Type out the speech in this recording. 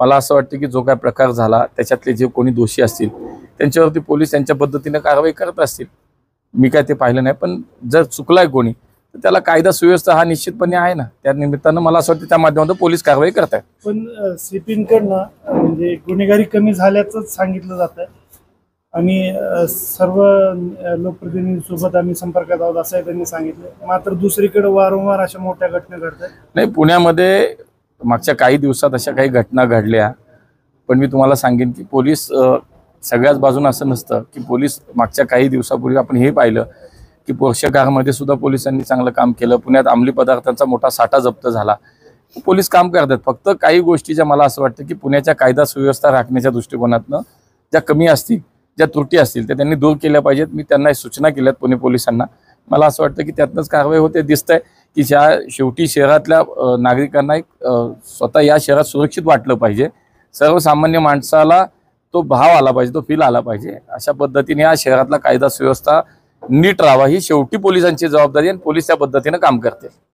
मला असं वाटतं की जो काय प्रकार झाला त्याच्यातले जे कोणी दोषी असतील त्यांच्यावरती पोलीस त्यांच्या पद्धतीने कारवाई करत असतील. मी काय ते पाहिलं नाही, पण जर चुकलाय कोणी तर त्याला कायदा सुव्यवस्था हा निश्चितपणे आहे ना, त्या निमित्तानं मला असं वाटतं त्या माध्यमातून पोलीस कारवाई करतात. पण सीपींकडनं म्हणजे गुन्हेगारी कमी झाल्याचं सांगितलं जात आहे आणि सर्व लोकप्रतिनिधींसोबत आम्ही संपर्कात आहोत असं त्यांनी सांगितलं. मात्र दुसरीकडे वारंवार अशा मोठ्या घटना घडतात. नाही, पुण्यामध्ये मागच्या काही दिवसात अशा काही घटना घडल्या, पण मी तुम्हाला सांगेन की पोलीस सगळ्याच बाजूने असं नसतं की पोलीस मागच्या काही दिवसापूर्वी आपण हे पाहिलं की पोषकाहारामध्ये सुद्धा पोलिसांनी चांगलं काम केलं. पुण्यात अंमली पदार्थांचा मोठा साठा जप्त झाला. पोलीस काम करतात. फक्त काही गोष्टी ज्या मला असं वाटतं की पुण्याच्या कायदा सुव्यवस्था राखण्याच्या दृष्टिकोनातनं ज्या कमी असतील, ज्या त्रुटी असतील त्या त्यांनी दूर केल्या पाहिजेत. मी त्यांना सूचना केल्यात पुणे पोलिसांना. मला असं वाटतं की त्यातनंच कारवाई होते. दिसतंय की शेवटी शहरातल्या नागरिकांना एक स्वतः या शहरात सुरक्षित वाटलं पाहिजे. सर्वसामान्य माणसाला तो भाव आला पाहिजे, तो फील आला पाहिजे. अशा पद्धतीने या शहरातला कायदा सुव्यवस्था नीट राहावा ही शेवटी पोलिसांची जबाबदारी आणि पोलीस त्या पद्धतीने काम करतील.